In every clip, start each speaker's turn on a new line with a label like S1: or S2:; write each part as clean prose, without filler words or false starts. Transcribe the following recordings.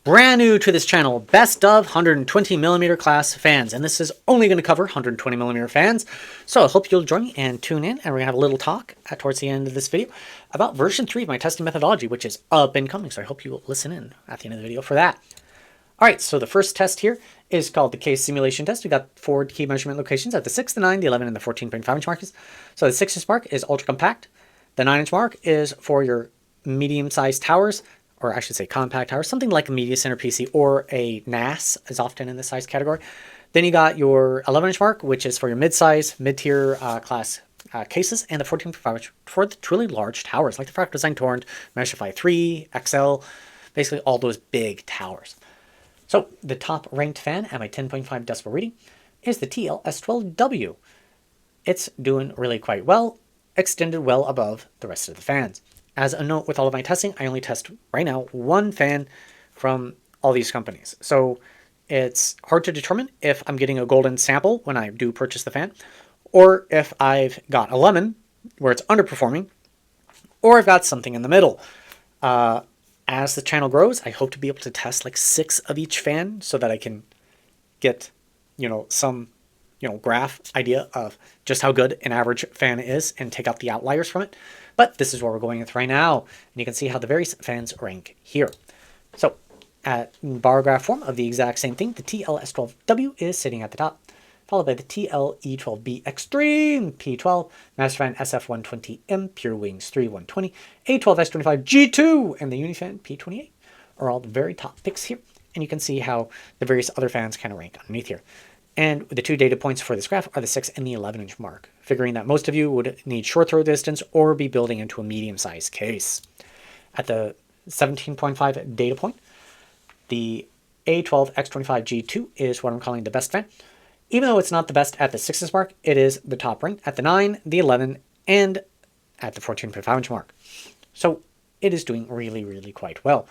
S1: Brand new to this channel, best of 120mm class fans, and this is only going to cover 120mm fans, so I hope you'll join me and tune in, and we're going to have a little talk towards the end of this video about version 3 of my testing methodology, which is up and coming, so I hope you will listen in at the end of the video for that. Alright, so the first test here is called the case simulation test. We got 4 key measurement locations at the 6, the 9, the 11, and the 14.5 inch markers. So the 6 inch mark is ultra compact, the 9 inch mark is for your medium-sized towers, or I should say compact towers, something like a media center PC or a NAS is often in the size category. Then you got your 11-inch mark, which is for your mid-size, mid-tier class cases, and the 14.5 inch for the truly large towers, like the Fractal Design Torrent, Meshify 3, XL, basically all those big towers. So the top ranked fan at my 10.5 decibel reading is the TL-S12W. It's doing really quite well, extended well above the rest of the fans. As a note with all of my testing, I only test right now one fan from all these companies. So it's hard to determine if I'm getting a golden sample when I do purchase the fan, or if I've got a lemon where it's underperforming, or I've got something in the middle. As the channel grows, I hope to be able to test like 6 of each fan so that I can get, some, graph idea of just how good an average fan is and take out the outliers from it. But this is what we're going with right now, and you can see how the various fans rank here. So, at bar graph form of the exact same thing, the TL-S12W is sitting at the top, followed by the TL-E12B Extreme P12, Master Fan SF120M, Pure Wings 3120, A12S25 G2, and the Unifan P28 are all the very top picks here, and you can see how the various other fans kind of rank underneath here. And the 2 data points for this graph are the 6 and the 11-inch mark, figuring that most of you would need short throw distance or be building into a medium-sized case. At the 17.5 data point, the A12X25G2 is what I'm calling the best fan. Even though it's not the best at the 6-inch mark, it is the top ranked at the 9, the 11, and at the 14.5-inch mark. So it is doing really, really quite well.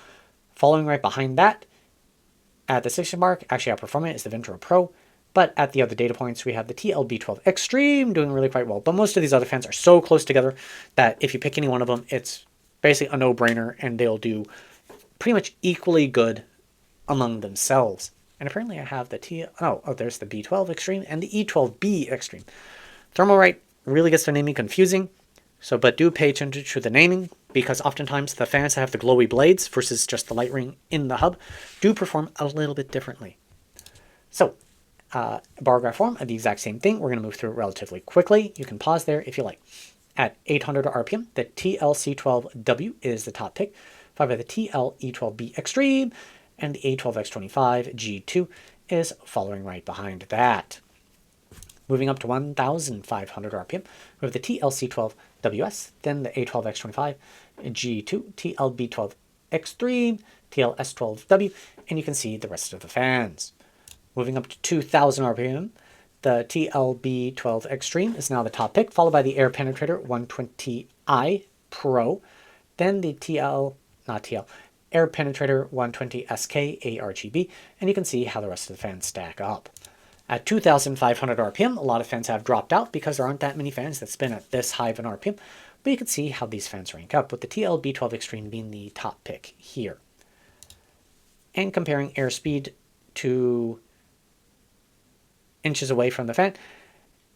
S1: Following right behind that, at the 6-inch mark, actually outperforming it is the Ventura Pro. But at the other data points, we have the TLB12 Extreme doing really quite well. But most of these other fans are so close together that if you pick any one of them, it's basically a no-brainer, and they'll do pretty much equally good among themselves. And apparently I have the there's the B12 Extreme and the E12B Extreme. Thermalright really gets the naming confusing, but do pay attention to the naming, because oftentimes the fans that have the glowy blades versus just the light ring in the hub do perform a little bit differently. So, bar graph form of the exact same thing. We're going to move through it relatively quickly. You can pause there if you like. At 800 RPM, the TLC12W is the top pick, followed by the TLE12B Extreme, and the A12X25 G2 is following right behind that. Moving up to 1500 RPM, we have the TLC12WS, then the A12X25 G2, TLB12 Extreme, TLS12W, and you can see the rest of the fans. Moving up to 2000 RPM, the TLB12 Extreme is now the top pick, followed by the Air Penetrator 120i Pro, then the Air Penetrator 120 SK ARGB, and you can see how the rest of the fans stack up. At 2500 RPM, a lot of fans have dropped out because there aren't that many fans that spin at this high of an RPM, but you can see how these fans rank up, with the TLB12 Extreme being the top pick here. And comparing airspeed to inches away from the fan,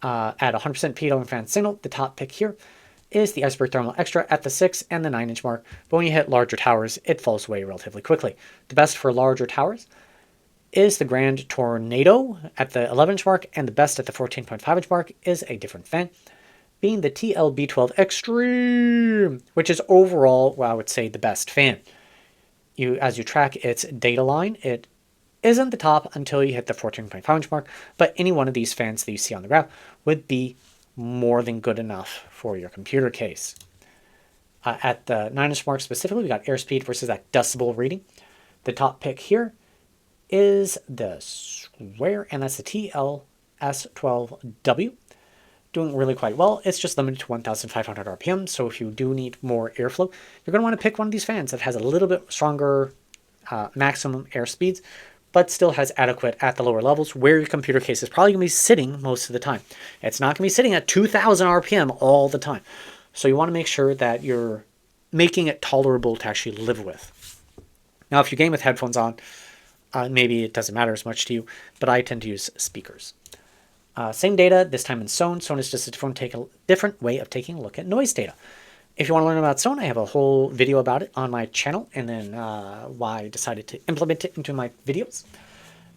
S1: at 100% pitot and fan signal, the top pick here is the Iceberg Thermal Extra at the 6 and the 9-inch mark, but when you hit larger towers, it falls away relatively quickly. The best for larger towers is the Grand Tornado at the 11-inch mark, and the best at the 14.5-inch mark is a different fan, being the TLB12 Extreme, which is overall, I would say, the best fan. As you track its data line, it isn't the top until you hit the 14.5-inch mark, but any one of these fans that you see on the graph would be more than good enough for your computer case. At the 9-inch mark specifically, we got airspeed versus that decibel reading. The top pick here is the Square, and that's the TLS12W. Doing really quite well. It's just limited to 1500 RPM, so if you do need more airflow, you're going to want to pick one of these fans that has a little bit stronger maximum air speeds, but still has adequate at the lower levels where your computer case is probably going to be sitting most of the time. It's not going to be sitting at 2000 RPM all the time. So you want to make sure that you're making it tolerable to actually live with. Now, if you game with headphones on, maybe it doesn't matter as much to you, but I tend to use speakers. Same data, this time in SONE. SONE is just a different way of taking a look at noise data. If you want to learn about SONE, I have a whole video about it on my channel, and then why I decided to implement it into my videos.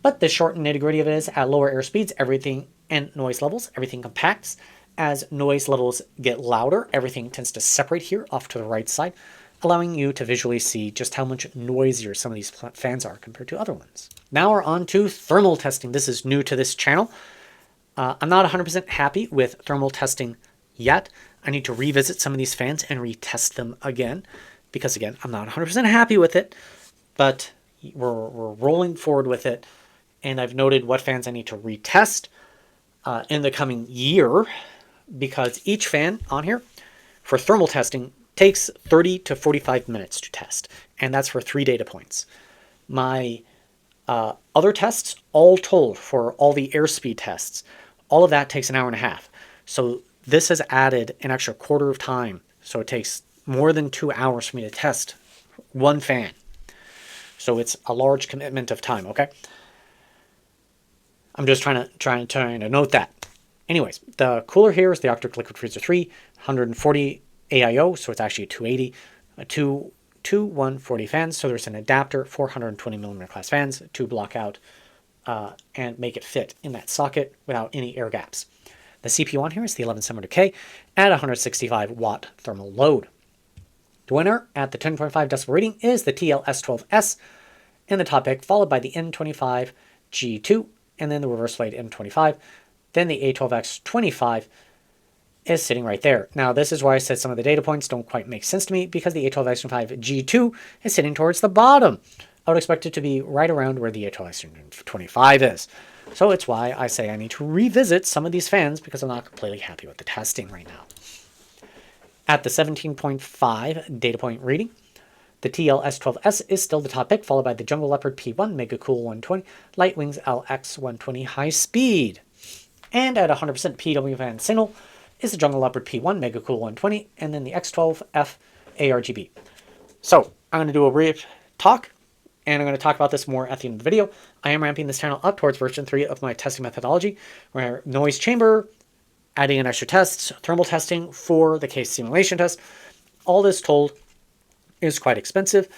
S1: But the short and nitty-gritty of it is, at lower airspeeds, everything and noise levels, everything compacts. As noise levels get louder, everything tends to separate here off to the right side, allowing you to visually see just how much noisier some of these fans are compared to other ones. Now we're on to thermal testing. This is new to this channel. I'm not 100% happy with thermal testing yet. I need to revisit some of these fans and retest them again, because again, I'm not 100% happy with it, but we're rolling forward with it. And I've noted what fans I need to retest in the coming year, because each fan on here for thermal testing takes 30 to 45 minutes to test, and that's for 3 data points. My other tests, all told, for all the airspeed tests, all of that takes an hour and a half. So this has added an extra quarter of time. So it takes more than 2 hours for me to test one fan. So it's a large commitment of time, okay? I'm just trying to note that. Anyways, the cooler here is the Arctic Liquid Freezer 3, 140 AIO, so it's actually a 280, two 140 fans. So there's an adapter, 420 millimeter class fans to block out and make it fit in that socket without any air gaps. The CPU on here is the 11700K at 165 watt thermal load. The winner at the 10.5 decibel rating is the TL-S12S in the top pick, followed by the N25G2, and then the reverse blade M25. Then the A12X25 is sitting right there. Now, this is why I said some of the data points don't quite make sense to me, because the A12X25G2 is sitting towards the bottom. I would expect it to be right around where the A12X25 is. So it's why I say I need to revisit some of these fans, because I'm not completely happy with the testing right now. At the 17.5 data point reading, the TL-S12S is still the top pick, followed by the Jungle Leopard P1 Mega Cool 120, Lightwings LX 120 High Speed. And at 100% PW fan signal is the Jungle Leopard P1 Mega Cool 120, and then the X12F ARGB. So I'm going to do a brief talk, and I'm going to talk about this more at the end of the video. I am ramping this channel up towards version 3 of my testing methodology, where noise chamber, adding in extra tests, thermal testing for the case simulation test. All this told is quite expensive.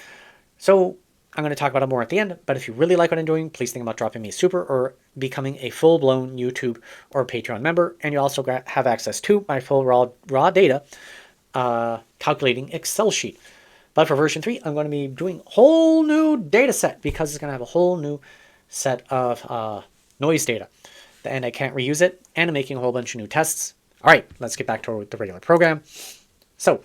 S1: So I'm going to talk about it more at the end, but if you really like what I'm doing, please think about dropping me a super or becoming a full-blown YouTube or Patreon member, and you also have access to my full raw data calculating Excel sheet. But for version 3, I'm going to be doing a whole new data set, because it's going to have a whole new set of noise data, and I can't reuse it, and I'm making a whole bunch of new tests. All right, let's get back to the regular program. So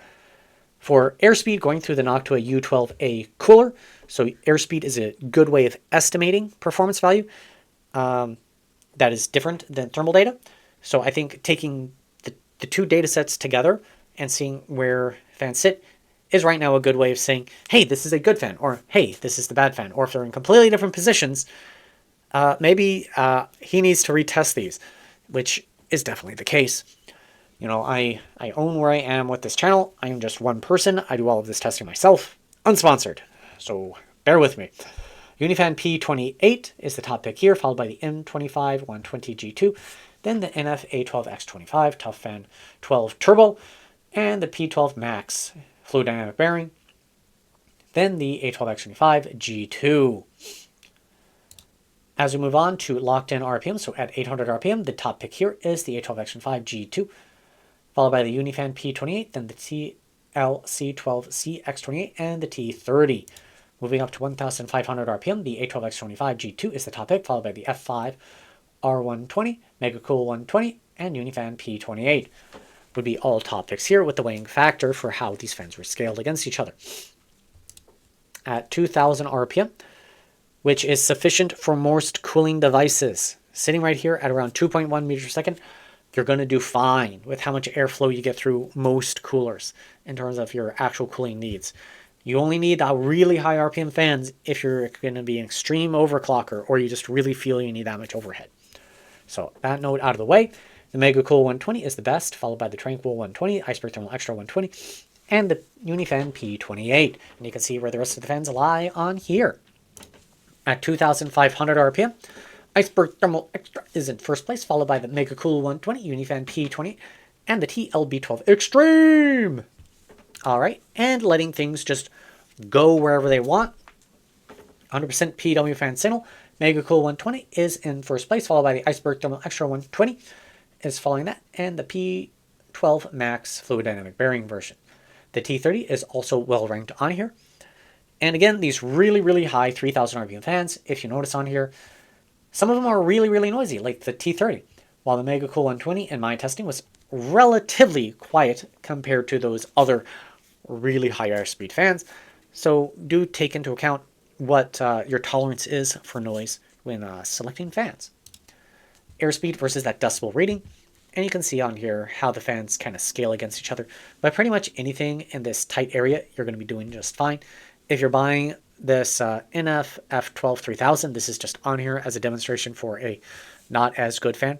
S1: for airspeed, going through the Noctua U12A cooler. So airspeed is a good way of estimating performance value that is different than thermal data. So I think taking the two data sets together and seeing where fans sit is right now a good way of saying, hey, this is a good fan, or hey, this is the bad fan. Or if they're in completely different positions, maybe he needs to retest these, which is definitely the case. You know, I own where I am with this channel. I am just one person. I do all of this testing myself, unsponsored. So bear with me. Unifan P28 is the top pick here, followed by the M25 120G2, then the NF A12X25 Tough Fan 12 Turbo, and the P12 Max Fluid Dynamic Bearing, then the A12X25 G2. As we move on to locked in RPM, so at 800 RPM, the top pick here is the A12X25 G2, followed by the Unifan P28, then the TLC12CX28, and the T30. Moving up to 1,500 RPM, the A12X25 G2 is the top pick, followed by the F5 R120, Mega Cool 120, and Unifan P28. Would be all top picks here, with the weighing factor for how these fans were scaled against each other. At 2,000 RPM, which is sufficient for most cooling devices, sitting right here at around 2.1 meters per second, you're going to do fine with how much airflow you get through most coolers in terms of your actual cooling needs. You only need a really high RPM fans if you're going to be an extreme overclocker, or you just really feel you need that much overhead. So that note out of the way, the Mega Cool 120 is the best, followed by the Tranquil 120, Iceberg Thermal Extra 120, and the Unifan P28. And you can see where the rest of the fans lie on here. At 2,500 RPM, Iceberg Thermal Extra is in first place, followed by the Mega Cool 120, Unifan P28, and the TLB12 Extreme. Alright, and letting things just go wherever they want. 100% PW fan signal. Mega Cool 120 is in first place, followed by the Iceberg Thermal Extra 120 is following that, and the P12 Max Fluid Dynamic Bearing version. The T30 is also well ranked on here. And again, these really, really high 3,000 RPM fans, if you notice on here, some of them are really, really noisy, like the T30, while the Mega Cool 120 in my testing was relatively quiet compared to those other really high airspeed fans. So do take into account what your tolerance is for noise when selecting fans. Airspeed versus that decibel rating, and you can see on here how the fans kind of scale against each other. But pretty much anything in this tight area, you're going to be doing just fine. If you're buying this NF F12 3000, this is just on here as a demonstration for a not as good fan.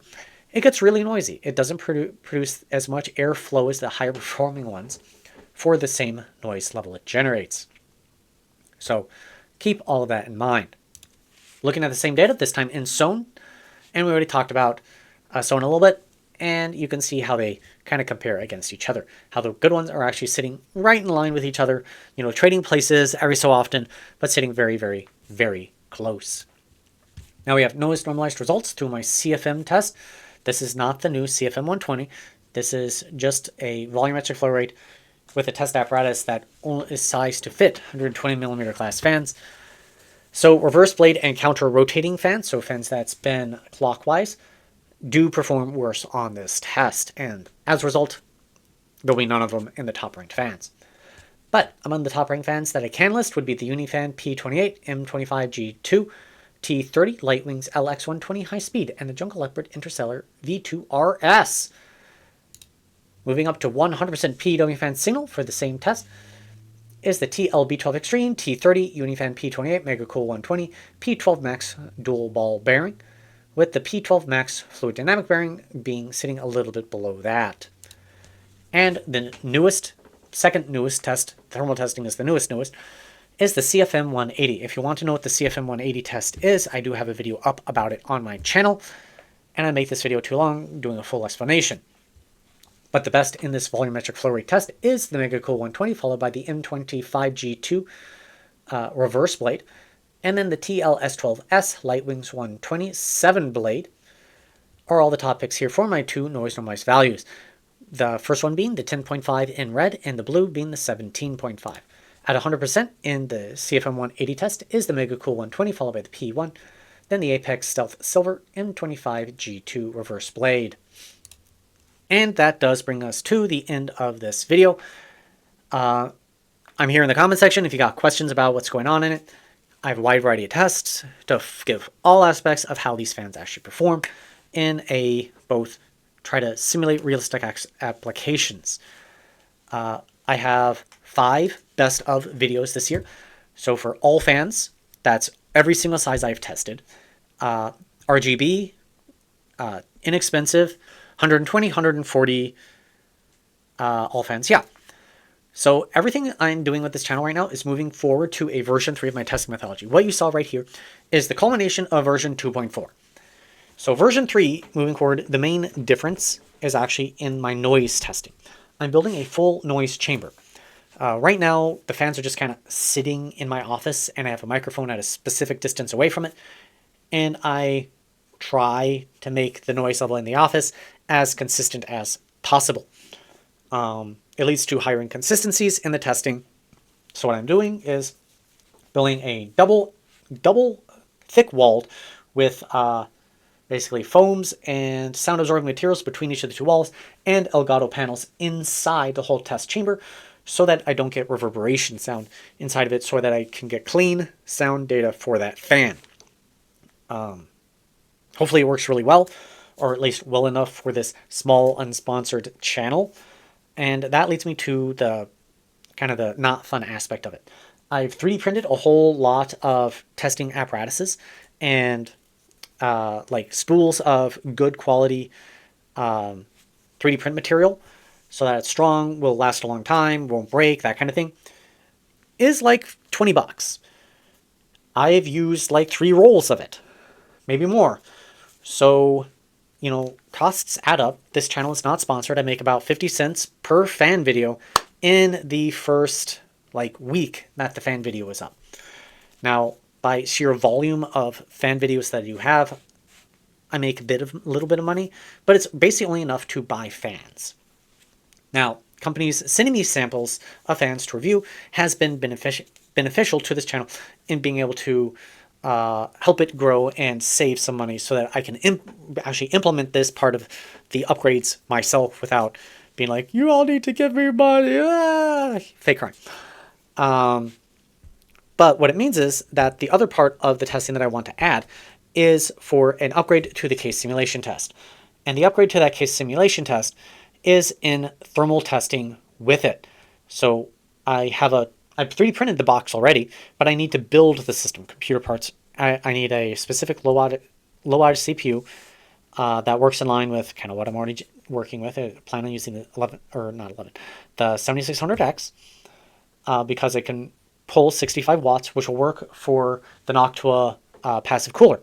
S1: It gets really noisy. It doesn't produce as much airflow as the higher performing ones for the same noise level it generates. So keep all of that in mind. Looking at the same data, this time in Zone, and we already talked about Zone a little bit, and you can see how they kind of compare against each other. How the good ones are actually sitting right in line with each other, you know, trading places every so often, but sitting very, very, very close. Now we have noise normalized results through my CFM test. This is not the new CFM 120. This is just a volumetric flow rate with a test apparatus that is sized to fit 120 millimeter class fans. So reverse blade and counter rotating fans, so fans that spin clockwise, do perform worse on this test, and as a result, there'll be none of them in the top ranked fans. But among the top ranked fans that I can list would be the Unifan P28, M25G2, T30, Lightwings LX120 High Speed, and the Jungle Leopard Interstellar V2RS. Moving up to 100% PW fan signal for the same test is the TLB12 Extreme, T30, Unifan P28, Mega Cool 120, P12 Max Dual Ball Bearing, with the P12 Max Fluid Dynamic Bearing being sitting a little bit below that. And the newest, second newest test, thermal testing is the newest, is the CFM 180. If you want to know what the CFM 180 test is, I do have a video up about it on my channel, and I make this video too long doing a full explanation. But the best in this volumetric flow rate test is the Mega Cool 120, followed by the M25G2 reverse blade, and then the TLS12S Lightwings 120 7 blade are all the top picks here for my two noise normalized values. The first one being the 10.5 in red, and the blue being the 17.5. At 100% in the CFM 180 test is the Mega Cool 120, followed by the P1, then the Apex Stealth Silver M25G2 reverse blade. And that does bring us to the end of this video. I'm here in the comment section if you got questions about what's going on in it. I have a wide variety of tests to give all aspects of how these fans actually perform in a both try to simulate realistic applications. I have 5 best of videos this year. So for all fans, that's every single size I've tested. RGB, inexpensive, 120, 140, all fans, yeah. So everything I'm doing with this channel right now is moving forward to a version 3 of my testing methodology. What you saw right here is the culmination of version 2.4. So version 3, moving forward, the main difference is actually in my noise testing. I'm building a full noise chamber. Right now, the fans are just kind of sitting in my office, and I have a microphone at a specific distance away from it, and I try to make the noise level in the office as consistent as possible. It leads to higher inconsistencies in the testing. So what I'm doing is building a double thick walled with basically foams and sound absorbing materials between each of the two walls, and Elgato panels inside the whole test chamber, so that I don't get reverberation sound inside of it, so that I can get clean sound data for that fan. Hopefully it works really well, or at least well enough for this small unsponsored channel. And that leads me to the kind of the not fun aspect of it. I've 3D printed a whole lot of testing apparatuses and like spools of good quality 3D print material so that it's strong, will last a long time, won't break, that kind of thing, is like 20 bucks. I've used like 3 rolls of it, maybe more. So, you know, costs add up. This channel is not sponsored. I make about 50 cents per fan video in the first like week that the fan video is up. Now, by sheer volume of fan videos that you have, I make a little bit of money, but it's basically enough to buy fans. Now, companies sending me samples of fans to review has been beneficial to this channel in being able to help it grow and save some money so that I can actually implement this part of the upgrades myself without being like, you all need to give me money, fake crime. But what it means is that the other part of the testing that I want to add is for an upgrade to the case simulation test. And the upgrade to that case simulation test is in thermal testing with it. So I've 3D printed the box already, but I need to build the system, computer parts. I need a specific low wattage CPU that works in line with kind of what I'm already working with. I plan on using the 7600X because it can pull 65 watts, which will work for the Noctua passive cooler.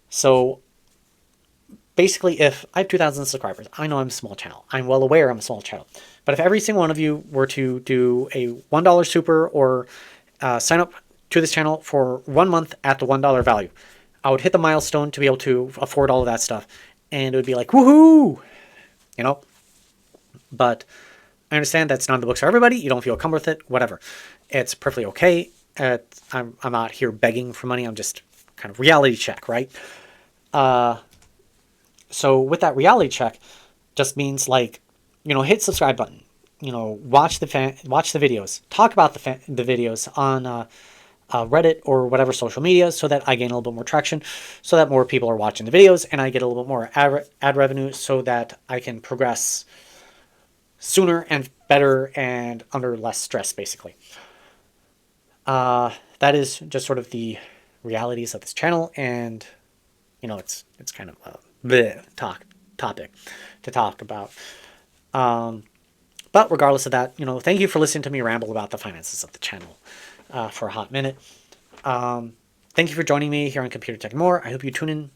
S1: So basically, if I have 2,000 subscribers, I know I'm a small channel. I'm well aware I'm a small channel. But if every single one of you were to do a $1 super or sign up to this channel for 1 month at the $1 value, I would hit the milestone to be able to afford all of that stuff. And it would be like, woohoo! You know? But I understand that's not in the books for everybody. You don't feel comfortable with it, whatever. It's perfectly okay. I'm not here begging for money. I'm just kind of reality check, right? So with that reality check, just means like, you know, hit subscribe button. You know, watch the videos. Talk about the videos on Reddit or whatever social media, so that I gain a little bit more traction, so that more people are watching the videos, and I get a little bit more ad revenue, so that I can progress sooner and better and under less stress, basically. That is just sort of the realities of this channel, and you know, it's kind of a topic to talk about. But regardless of that, you know, thank you for listening to me ramble about the finances of the channel for a hot minute. Thank you for joining me here on Computer Tech and More. I hope you tune in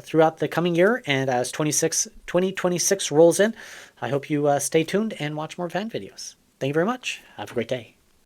S1: throughout the coming year, and as 2026 rolls in, I hope you stay tuned and watch more fan videos. Thank you very much. Have a great day.